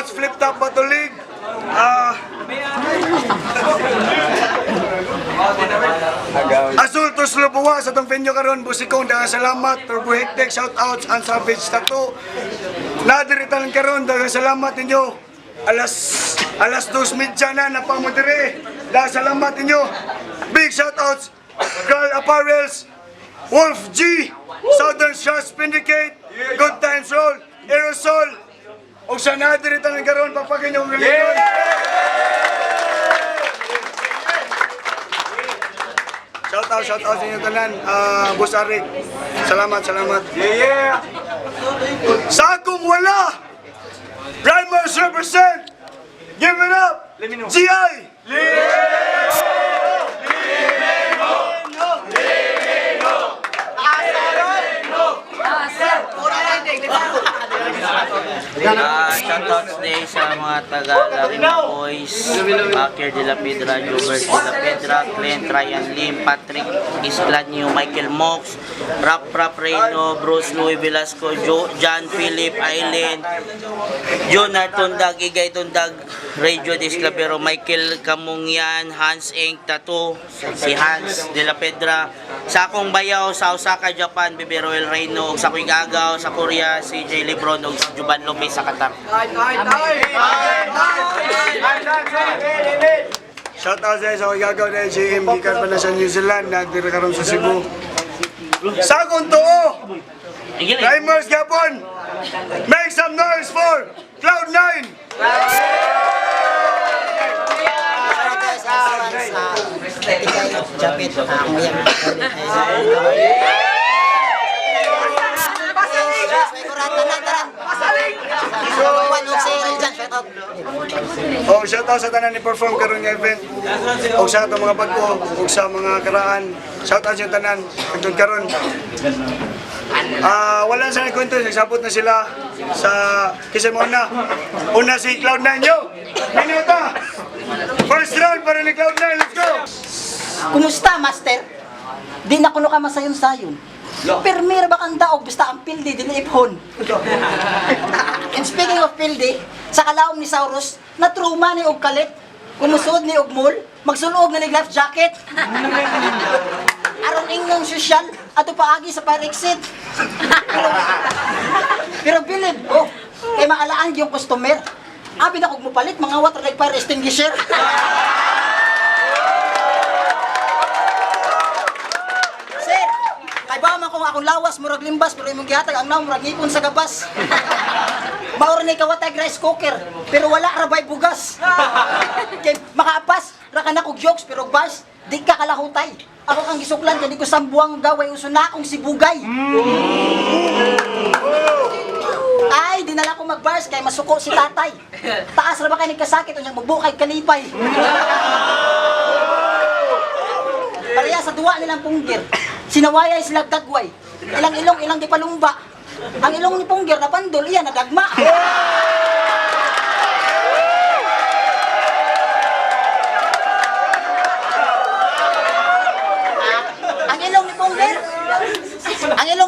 Shoutouts, Flip Top Bato League. Azul to Slubuwa sa itong venue karon, busikong dagang salamat, Turbo Hektek, shoutouts, ang Savage Tattoo. Nadiritan karon, dagang salamat ninyo. Alas 2:30 na napamudire. Dagang salamat ninyo. Big shoutouts, Girl Apparels, Wolf G, Southern Shots Syndicate, Good Times Roll, Aerosol, o sa nadiritan karon, papagin yung religion. Shout out sa inyo tanan, Boss Arik. Salamat. Sa akong wala, Primers represent. Give it up, GI. Shoutouts day sa mga taga-Laguna Boys, Bakir de la Pedra, Jovers de la Pedra, Clint, Ryan Lim, Patrick Islanio, Michael Mox, Rap Reyno, Bruce Louis Velasco, John Philip Island, Jonar Tundag, Igay Tundag, Radio Disclavero, Michael Kamungyan, Hans Eng Tattoo, si Hans de la Pedra, sa akong bayaw sa Osaka, Japan, Bebe Royal Reyno, sa akong Agaw, sa Korea, si J. Lebron, o si Juban Lopez sa Qatar. Shout out sa gagaw na GM, gikan pa na sa New Zealand, nadira karon sa Cebu. Sa akong tuo, Primers Gapon, make some noise for Cloud9! Oh, shout out sa tanan ni perform karon nga event. O sa ato mga bago, o sa mga karaan. Shout out sa tanan agtud karon. Wala sa kwento, nagsabot na sila sa kisa mo na. Una si Cloud9 yo. Minuta. First round para ni Cloud9, let's go. Kumusta, Master? Di na kuno ka masayon-sayon. Pero meron ba kang daog basta ang pildi din iphon? And speaking of pildi, sa kalaom ni Saurus, natruma ni og kalit, kumusod ni og mall, magsunog na ni life jacket. Aron ingong sosyal, ato paagi sa fire exit. Pero bilib, kay maalaan yung customer. Abi na kog mupalit, mga water like fire extinguisher. Kung akong lawas, murag limbas, pero imong gihatag ang naong murag ngipon sa gabas. Maura ni kawatag rice cooker, pero wala rabay bugas. Kay makaapas, raka na kog jokes, pero bars, di ka kalahutay. Ako kang gisuklan, kaya di ko sambuang gaway, uso na akong sibugay. Ay, dinala ko mag-bars, kaya masuko si tatay. Taas ra ba kayo nagkasakit, o niyang magbukay kalipay. Pareha sa duwa nilang punggir. Sinawayay sila dagway. Ilang ilong, ilang di palumba. Ang ilong ni punggir na pandol, iyan na dagma. Ang ilong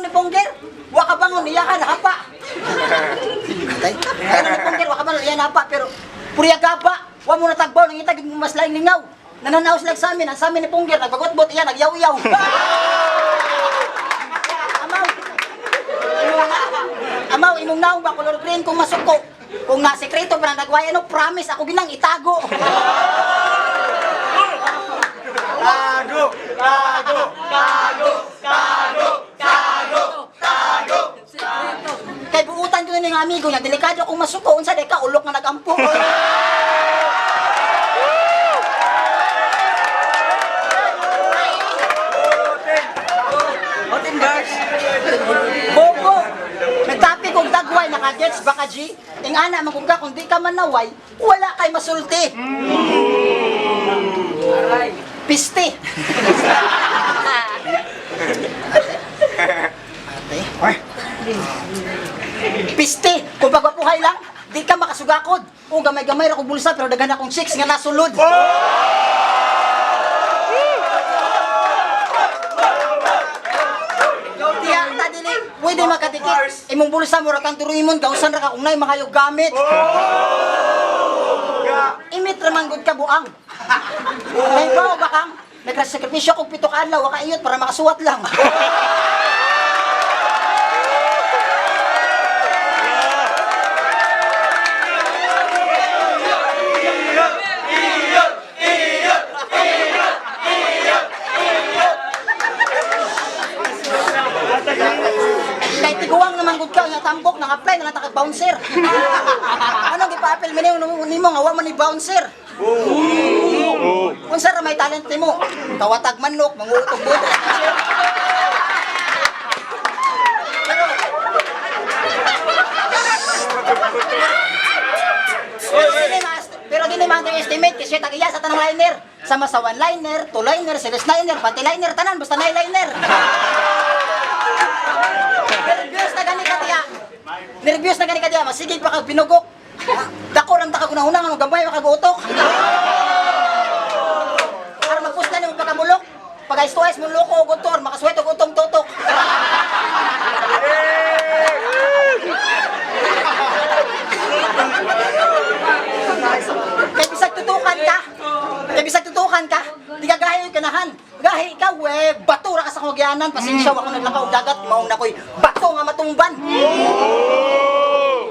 ni punggir, waka bangon, iya ka nahapa. Ang ilong ni punggir, waka bangon, iya nahapa. Pero, puriya gaba, wa mo natagbaw, nangitag mo mas laing lingaw. Nananaos lang sa amin, ang sa amin ni punggir, nagbagot-bot, iya, nagyaw-yaw. Amaw, imong naong ba, color green kung masuko. Kung nga sekreto pa nang nagwaya, no, promise, ako ginang itago. Tago. Kay buutan ko ng amigo niya, delikado kung masuko, unsa day ka, ulok na nagampo. Bobo! Nagtapi kong dagway, naka-gets baka G. Ing ana, magungga, kung di ka manaway, wala kay masulti. Piste. Piste, kung pagwapuhay lang, di ka makasugakod. O gamay-gamay ra kong bulsa, pero daghan akong chicks nga nasulod. pwede makadikit. Imong bulsa mo ra kang turuimon gawsan ra ka kung nay makayog gamit. Imit ra man gud ka buang. May bao ba kang nagsakripisyo kog 7 ka adlaw ka iyot para makasuwat lang. Kay tiguang naman gud ka nga tambok nang apply na lang takag bouncer. Anong gipa-appeal mo nimo nga wa man ni bouncer? Unsa ra may talent nimo? Kawatag manok, mangutog buto. Pero di naman underestimate kasi tagiya sa tanang liner. Sama sa one liner, two liner, series liner, pati liner tanan basta na liner. Nervyos na gani ka tiya. Nervyos na gani ka tiya, masigig pa kag pinugok. Dako lang taka kunahunang ano gamay makagutok. Para magpusta nimo pagkamulok. Pag istues mo loko og utor, makasweto og utong tutok. Kay bisag tutukan ka. Di ka gahi yung kanahan. Gahi ikaw, bato ra ka sa kogyanan. Pasensya, ako naglakaw dagat. Maong na ko'y bato nga matungban.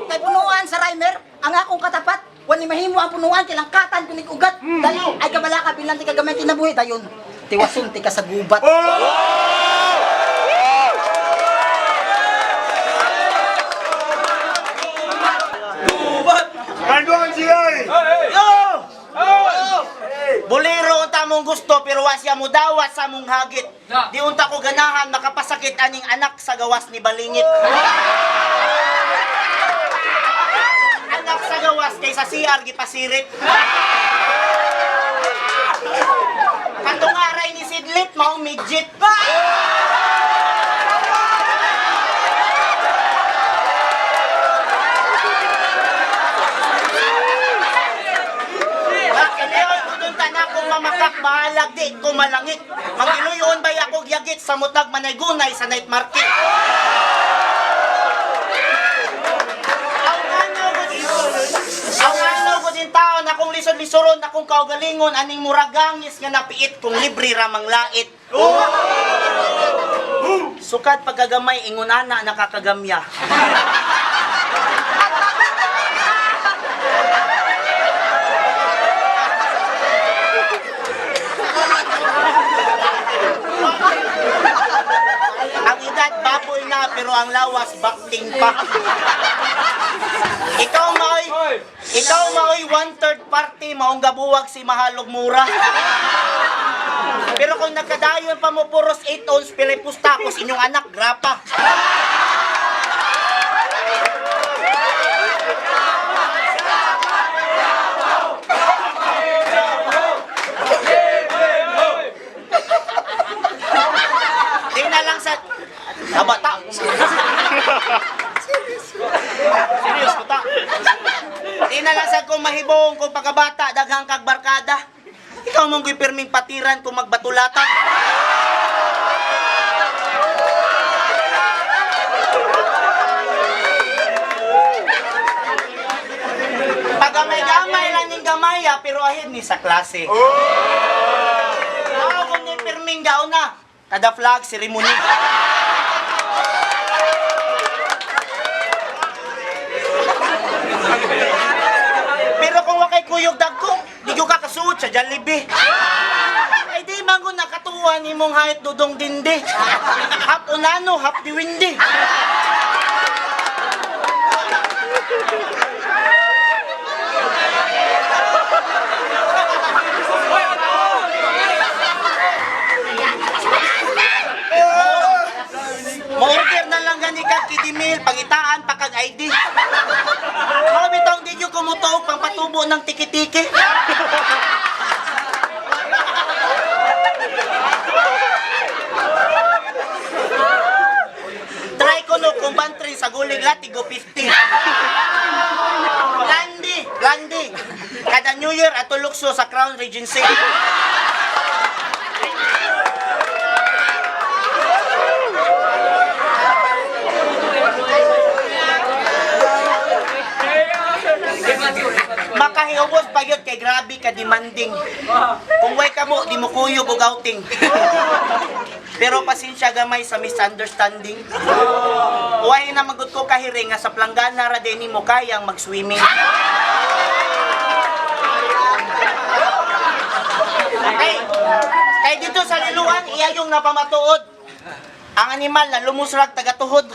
Kay punuan sa Reimer, ang akong katapat, wani mahimo ang punuan, kilangkatan kunig ugat. Dali, ay kabala ka, bilang ti kagamay kinabuhi. Dayon, tiwasun ti ka sa gubat. Kanduan siya eh! Bolero unta mong gusto pero wasya mo dawat sa mong hagit. Di unta ko ganahan makapasakit aning anak sa gawas ni balingit. Anak sa gawas kaysa CR gipasirit. Katong aray ni Sidlit maong midget. Mamakak bahalag di ko malangit. Magiluyon bay ako gyagit sa mutag manaygunay sa night market. Ang ano ko din taon akong lisod-lisoron akong kaugalingon aning muragangis nga napiit kung libre ramang lait. Sukad pagkagamay ingon ana nakakagamya. Baboy na pero ang lawas bakting pa. Ikaw maoy 1/3 party maong gabuwag si mahalog mura. Pero kung nagkadayon pa mo puros 8 ounce Pilipus tapos inyong anak grapa. Di na lang sa bata. Serious ko ta. Di na lang sa kung mahibong kung pagkabata daghang kag barkada. Ikaw mong gipirming patiran kung magbatulatan. Pagamay-gamay lang ning gamaya pero ahin ni sa klase. Ako kung ni pirming gaon na kada flag ceremony. Pero kung wakay kuyog dagko, di ko kakasuot sa Jollibee. Ay di mango nakatuwa ni mong hait dudong dindi. Hap unano, hap diwindi. Ma-order na lang gani kag kidimil, pangitaan, pakag ID. Mga bitong di nyo kumutog pang patubo ng tiki-tiki. Try ko no kung bantry sa gulig latigo 50. Landi. Kada New Year at tulukso sa Crown Regency. kay grabe ka demanding. Kung way ka mo, di mo kuyog og outing. Pero pasensya gamay sa misunderstanding. Way na magud ko kahiring nga sa planggana ra din mo kayang mag-swimming. Kay dito sa liluan, iya yung napamatuod. Ang animal na lumusrag tagatuhod.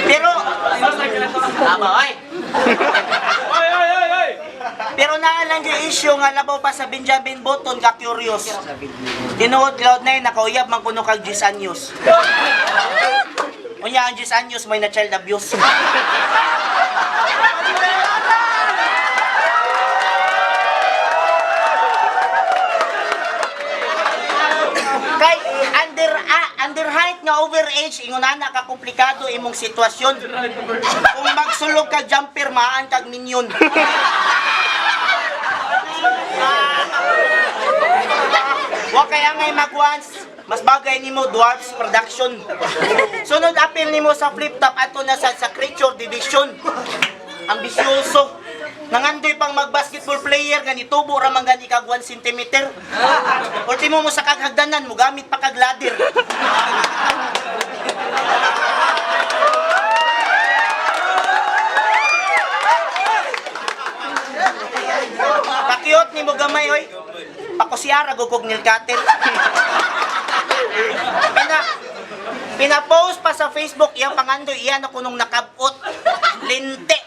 Pero Pero naalang yung issue nga labaw pa sa Benjamin Button ka curious. Tinuod Cloud9 nakauyab man kuno kag 10 anyos. Unya ang 10 anyos may na child abuse. Kay under height nga overage ingon ka komplikado imong sitwasyon. Kung magsulog ka jumper maan kag minyon. Wa kaya ngay mag-once, mas bagay nimo Dwarfs Production. Sunod appeal nimo sa flip top ato na sa Creature Division. Ambisyoso. Nangandoy pang mag-basketball player gani tubo ra man gani kag 1 cm. Ultimo mo sa kaghagdanan mo gamit pa kag ladder. Pakiot nimo gamay oy. Pakusyara gugog nil cutter. Pina-post pa sa Facebook iyang pangandoy iyan ako nung nakabot. Linte.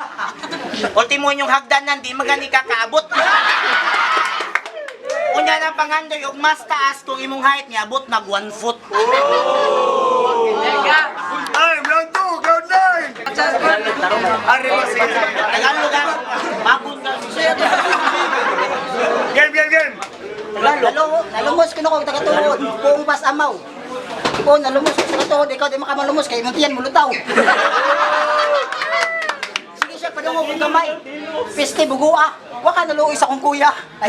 Ultimo yung hagdanan di magani kakaabot. Unya na pangandoy og mas taas kung imong height niya abot nag 1 foot. Ay, round 2, Cloud9! Ari mo sige. Tagalog ka. Mabot ka. Game! Nalumos ko kung tagatuod. Kung pas amaw. Kung nalumos ko sa tagatuod, ikaw di makamalumos kay muntiyan mulutaw. Sige siya, padungo kong gamay. Piste bugua. Waka naluoy sa kong kuya. Ay.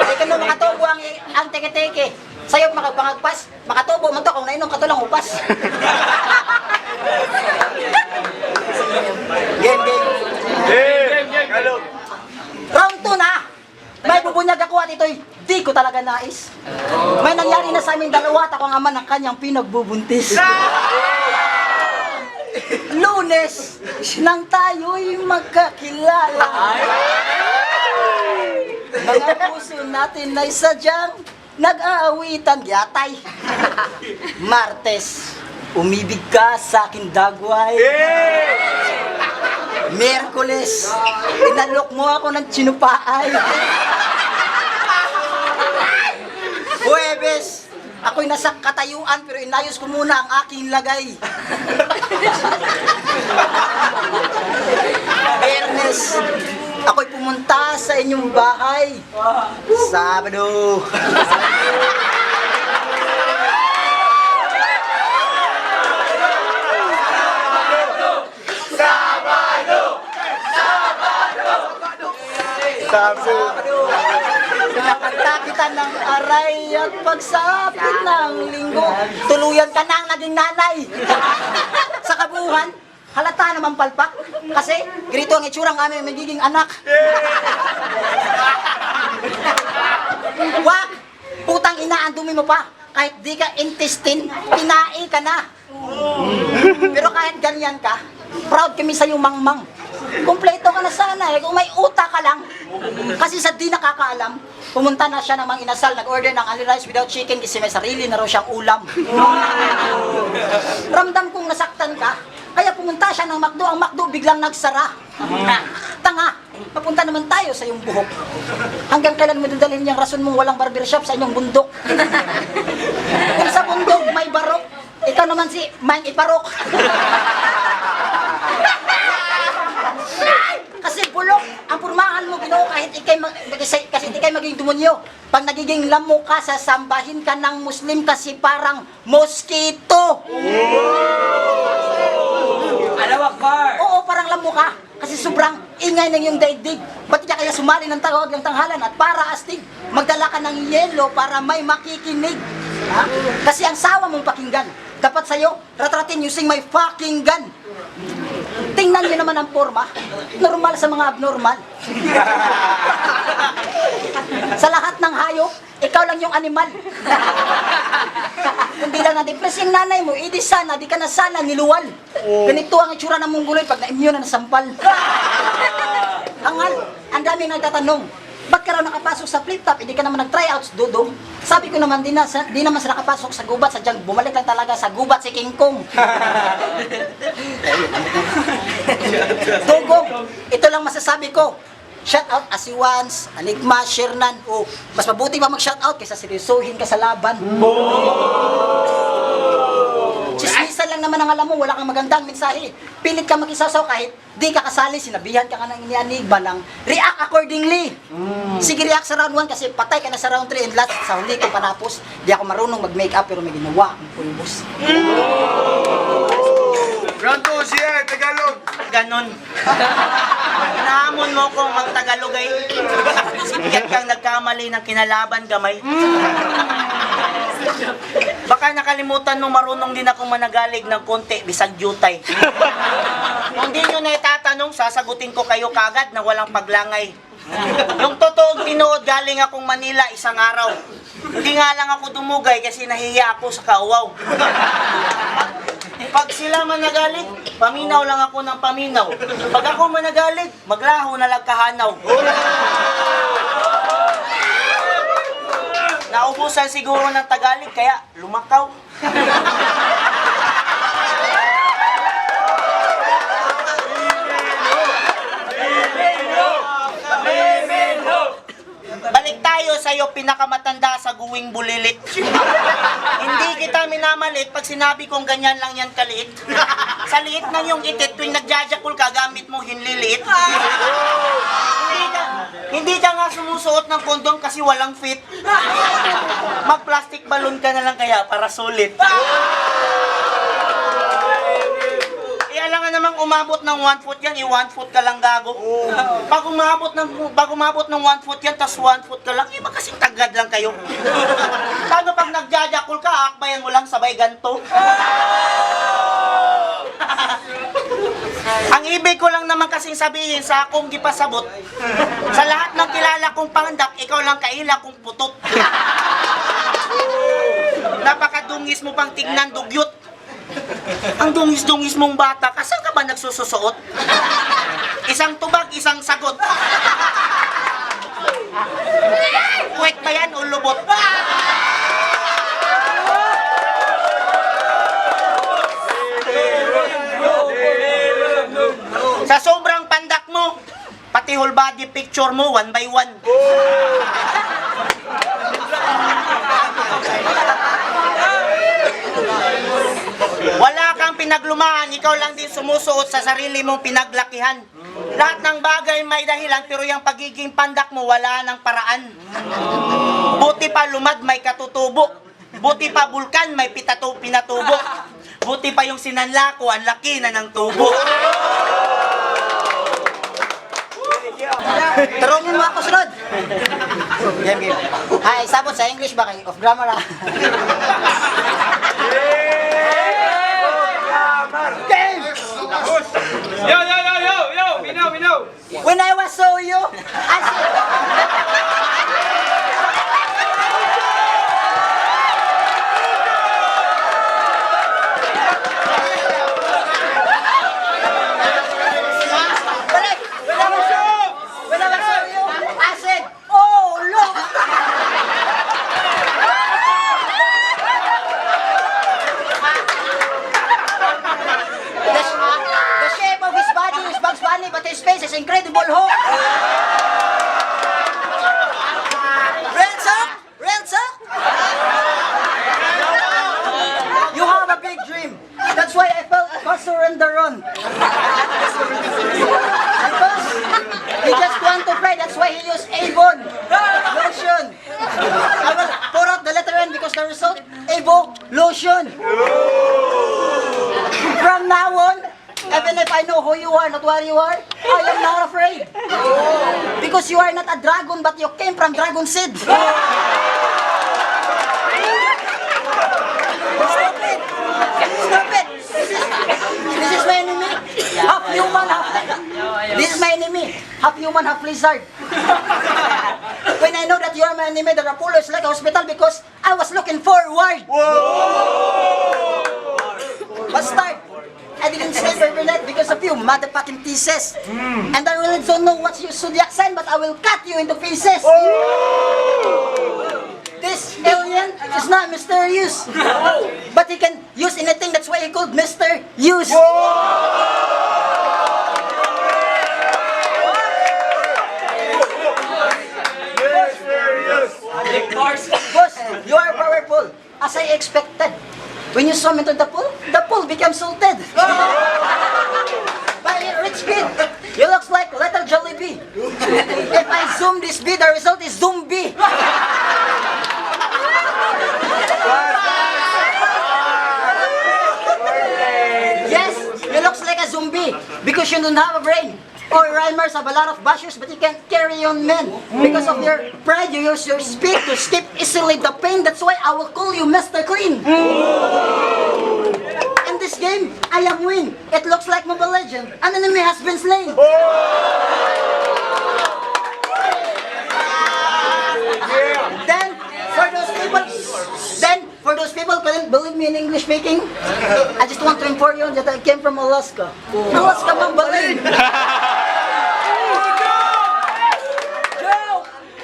Ikaw na makatubo ang teke-teke. Sayop makapangagpas. Makatubo man to kung nainom ka to lang upas. Game. Round 2 na. May bubunyag ako at ito'y di ko talaga nais. May nangyari na sa aming dalawa at ako ang ama ng kanyang pinagbubuntis. Lunes nang tayo'y magkakilala. Mga puso natin ay sadyang nag-aawitan yatay. Martes, umibig ka sa akin dagway. Miyerkules, inalok mo ako ng chinupaay. Huwebes, ako'y nasa katayuan pero inayos ko muna ang aking lagay. Biyernes, ako'y pumunta sa inyong bahay. Sabado. Nakakanta kita ng aray at pagsapit ng linggo. Tuluyan ka na ang naging nanay. Sa kabuuan, halata naman palpak. Kasi, ganito ang itsurang aming magiging anak. Wak! Putang ina, ang dumi mo pa. Kahit di ka intestine, pinai ka na. Pero kahit ganyan ka, proud kami sa'yo mangmang. Kompleto ka na sana eh, kung may utak ka lang. Kasi sa di nakakaalam, pumunta na siya namang inasal, nag-order ng only rice without chicken kasi may sarili na raw siyang ulam. Ramdam kong nasaktan ka, kaya pumunta siya ng McDo, ang McDo biglang nagsara. Tanga, papunta naman tayo sa iyong buhok. Hanggang kailan mo dadalhin niyang rason mong walang barbershop sa inyong bundok? Kung sa bundok may barok, ikaw naman si Mang Iparok. Kasi bulok ang purmahan mo Ginoo kahit ikay maging demonyo. Pag nagiging lamo ka, sasambahin ka ng Muslim kasi parang mosquito. Alawak bar! Oo, parang lamo ka. Kasi sobrang ingay ng iyong daigdig. Ba't ka kaya sumali ng tawag ng tanghalan at para astig, magdala ka ng yelo para may makikinig. Ha? Kasi ang sawa mong pakinggan, dapat sa'yo, ratratin using my fucking gun. Tingnan niyo naman ang forma, normal sa mga abnormal. Sa lahat ng hayop, ikaw lang yung animal. Hindi lang na-depress yung nanay mo, di sana, di ka na sana niluwal. Ganito ang itsura ng mungguloy pag na-immune na nasampal. Ang daming nagtatanong, ba't ka raw nakapasok sa flip-top, hindi ka naman nag-tryouts, Dudong? Sabi ko naman, di naman siya nakapasok sa gubat, sadyang bumalik lang talaga sa gubat si King Kong. Dugong, ito lang masasabi ko. Shout out Asiwans, Enigma, Shernan. Oh, mas mabuti pa mag-shout out kaysa seryosohin ka sa laban. Chismisan lang naman ang alam mo, wala kang magandang mensahe. Pilit ka makisasaw kahit di ka kasali, sinabihan ka ng inianigba ng react accordingly. Sige, react sa round 1 kasi patay ka na sa round 3 and last sa huli ko panapos. Di ako marunong mag-makeup pero may ginawa akong pulbos. Round 2 siya, Tagalog. Ganon. Nahamon mo kong mag-Tagalog ay sikat kang nagkamali ng kinalaban gamay. Baka nakalimutan mo marunong din ako managalig ng konti bisag jutay. Kung di nyo na itatanong, sasagutin ko kayo kagad na walang paglangay. Yung totoong tinuod galing akong Manila isang araw. Hindi nga lang ako dumugay kasi nahihiya ako sa kauwaw. Pag sila managalig, paminaw lang ako ng paminaw. Pag ako managalig, maglaho na lang kahanaw. Naubusan siguro ng Tagalog, kaya lumakaw. Balik tayo sa'yo, pinakamatanda sa guwing bulilit. Hindi kita minamalit pag sinabi kong ganyan lang yan kaliit. Sa liit ng yung itit, tuwing nagjajakul ka, gamit mo hinliliit. Hindi ka nga sumusuot ng kondom kasi walang fit. Mag-plastic balloon ka na lang kaya para sulit. Alam nga namang umabot ng 1 foot yan, 1 foot ka lang gago. Pag umabot ng 1 foot yan, tas 1 foot ka lang, iba kasing tagad lang kayo. Lalo pag nagjajakul ka, akbayan mo lang sabay ganto. Ang ibig ko lang naman kasing sabihin sa akong gipasabot, sa lahat ng kilala kong pangandak, ikaw lang kaila kong putot. Napakadungis mo pang tignan, dugyot. Ang dungis-dungis mong bata, kasan ka ba nagsususuot? Isang tubag, isang sagot. Puwet ba yan o lubot? Sa sobrang pandak mo, pati whole body picture mo, 1 by 1. Wala kang pinaglumaan, ikaw lang din sumusuot sa sarili mong pinaglakihan. Lahat ng bagay may dahilan, pero yung pagiging pandak mo wala ng paraan. Buti pa lumad may katutubo. Buti pa bulkan may pinatubo. Buti pa yung sinanla ko, ang laki na ng tubo. Tarungin mo ako sunod. Game. Hi, sabot sa English ba kayo? Of grammar ah. Game! Yo! We know! When I was so you, I said... Balik! When I was so you, I said, oh, look! The shape of his body is Bugs Bunny, but his face is Incredible Hulk. Real talk? Real talk? You have a big dream. That's why I felt surrender on. Because he just want to fly. That's why he used Avon lotion. I will pour out the letter N because the result, Avo lotion. From now on, Even if I know who you are, not where you are, I am not afraid. Because you are not a dragon, but you came from dragon seed. Stop it! Stop it! This is my enemy. Half human, half... This is my enemy. Half human, half lizard. When I know that you are my enemy, the Apollo is like a hospital because I was looking forward. Bastard! I didn't sleep every night because of you, motherfucking pieces. And I really don't know what your zodiac sign, but I will cut you into pieces. This alien is not mysterious, but he can use anything. That's why he called Mr. Use. Boss, you are powerful, as I expected. When you swam into the pool becomes salted. But rich kid, you looks like little Jollibee. If I zoom this bee, the result is zombie. Yes, you looks like a zombie because you don't have a brain. Or rhymers have a lot of bashers, but you can't carry on men. Because of your pride, you use your speed to skip easily the pain. That's why I will call you Mr. Clean. In this game, I am win. It looks like Mobile Legend. An enemy has been slain. For those people who couldn't believe me in English speaking, I just want to inform you that I came from Alaska. Alaska, Mambalin.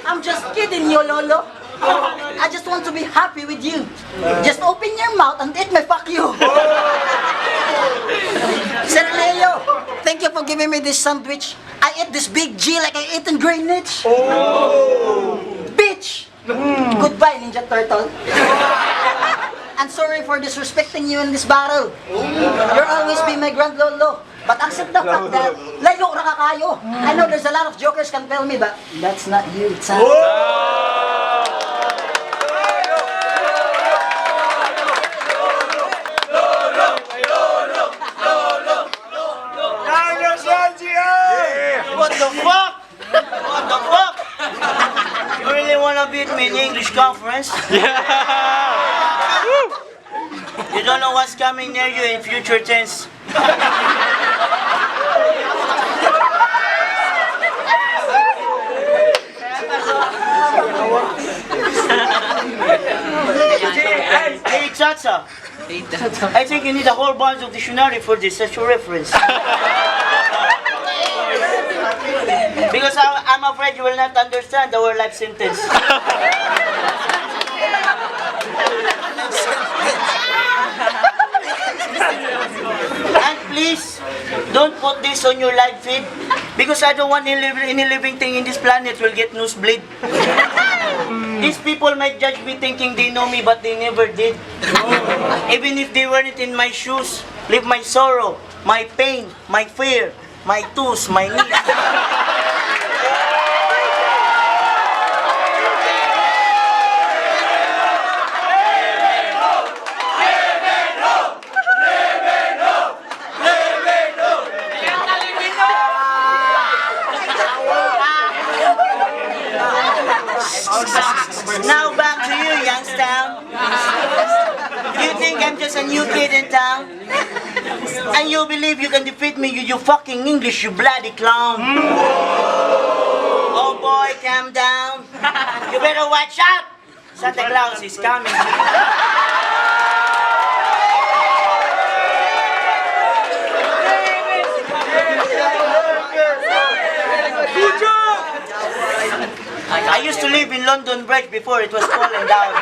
I'm just kidding you, Lolo. I just want to be happy with you. Just open your mouth and eat my fuck you. Sir Leo, thank you for giving me this sandwich. I ate this big G like I ate in Greenwich. Bitch! Goodbye, Ninja Turtle. I'm sorry for disrespecting you in this battle. You'll always be my grand lolo. But accept the fact that layo ra ka kayo. I know there's a lot of jokers can tell me, but that's not you, son. What the fuck? What the fuck? You really wanna beat me in English conference? You don't know what's coming near you in future tense. Hey, Chacha. I think you need a whole bunch of dictionary for this as your reference. Because I'm afraid you will not understand our life sentence. And please, don't put this on your live feed because I don't want any living thing in this planet will get nosebleed. These people might judge me thinking they know me, but they never did. Even if they weren't in my shoes, live my sorrow, my pain, my fear, my toes, my knees. Now back to you, Youngstown. You think I'm just a new kid in town? And you believe you can defeat me, you fucking English, you bloody clown. Oh boy, calm down. You better watch out. Santa Claus is coming. I used to live in London Bridge before it was falling down.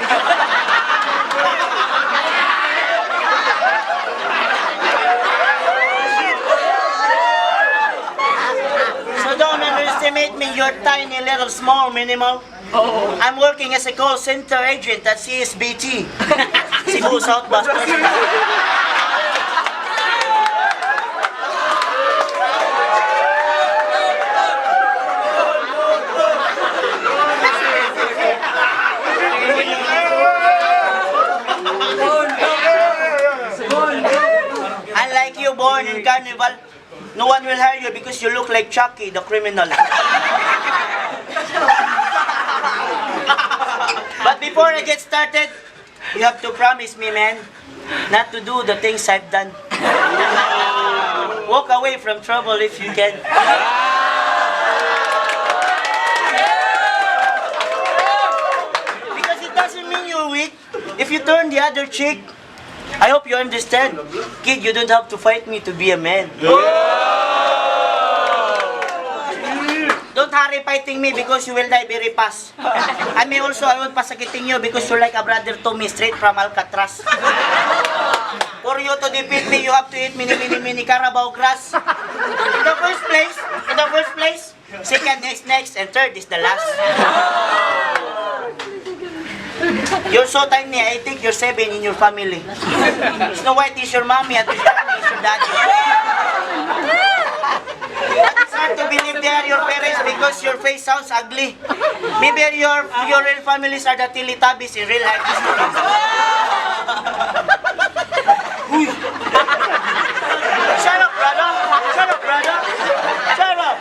So don't underestimate me, you're tiny little small minimal. I'm working as a call center agent at CSBT. Cebu South Bus. Unlike you born in Carnival, no one will hire you because you look like Chucky, the criminal. But before I get started, you have to promise me, man, not to do the things I've done. Walk away from trouble if you can. Because it doesn't mean you're weak. If you turn the other cheek, I hope you understand. Kid, you don't have to fight me to be a man. Don't hurry fighting me because you will die very fast. I won't pasakiting you because you're like a brother to me straight from Alcatraz. For you to defeat me, you have to eat mini Carabao grass. In the first place, second is next, and third is the last. You're so tiny, I think you're 7 in your family. Snow White is your mommy and Danny is your daddy. It's hard to believe they are your parents because your face sounds ugly. Maybe your real families are the Teletubbies in real life. Uy. Shut up, brother! Shut up, brother! Shut up!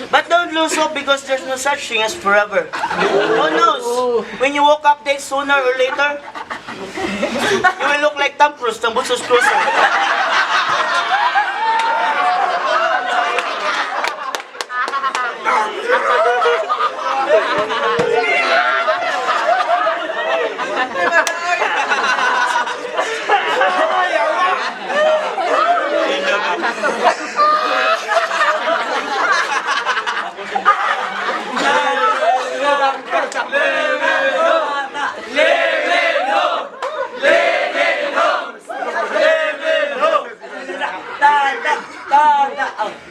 But don't lose hope because there's no such thing as forever. Who knows? When you woke up dead sooner or later, you will look like Tom Cruise, Tom Bunsos Cruiser.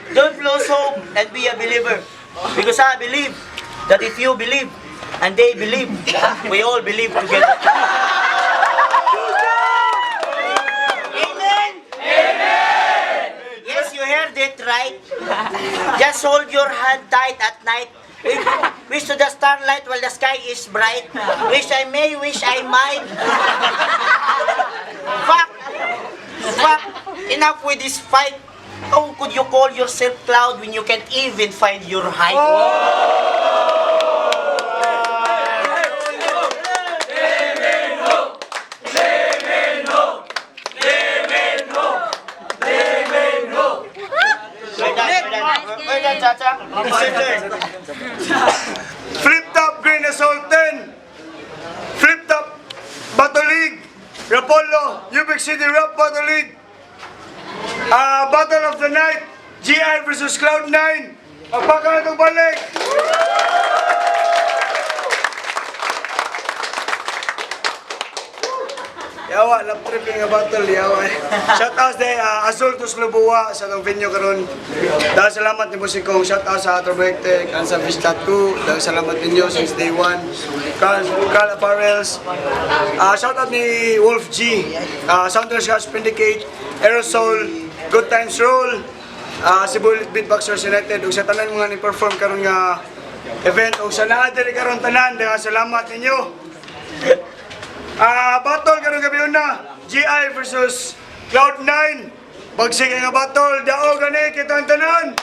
Don't lose hope and be a believer. Because I believe that if you believe and they believe, we all believe together. Amen? Amen! Yes, you heard it right. Just hold your hand tight at night. Wish to the starlight while the sky is bright. Wish I may, wish I might. Fuck! Enough with this fight. How could you call yourself cloud when you can't even find your height? We're done, Chacha. Flip top Green Assault 10. Flip top Battle League. Rapolo, Ubik City Rap Battle League. Battle of the Night, GI versus Cloud9. Magpaka na balik. Yawa, lap tripping nga battle, yawa. Shout out sa Azul to Slubua sa itong venue karon. Dahil salamat ni Busikong. Shout out sa Atrobectec, and sa Vista 2. Dahil salamat ninyo since day 1. Carl Apparels. Shout out ni Wolf G. Sounders Gas Pendicate, Aerosol, Good Times Roll, Cebu Beatboxers United. Ug sa tanan mga ni-perform karon nga event. Ug sa naadiri karon tanan, dahil salamat ninyo. Battle karon gabi na, GI versus Cloud9. Bagsig nga battle, dao gani kita ang tanan.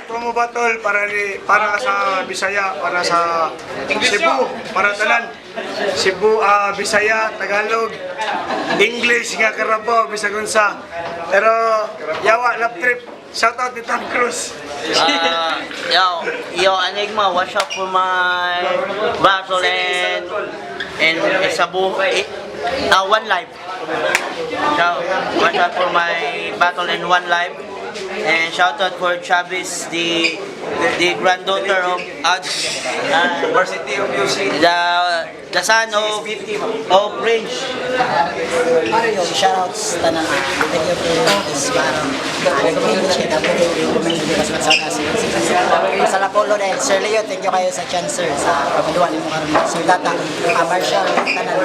Promo battle para sa Bisaya, para sa Cebu, para tanan. Cebu, Bisaya, Tagalog, English nga Carabao, bisag unsa. Pero yawa lap trip. Shout out to Tom Cruise. Yo, Enigma, watch out for my battle and Cebu. One Life. So, watch out for my battle in One Life. And shout out for Chavez, the granddaughter of University of Music, the son of Prince. Mario, shoutouts tanan. Thank you for this battle. Sa Lapolo din, Sir Leo, thank you kayo sa chance, sir, sa pagbiluan mo karon. Sir Tata, Marshall, tanan.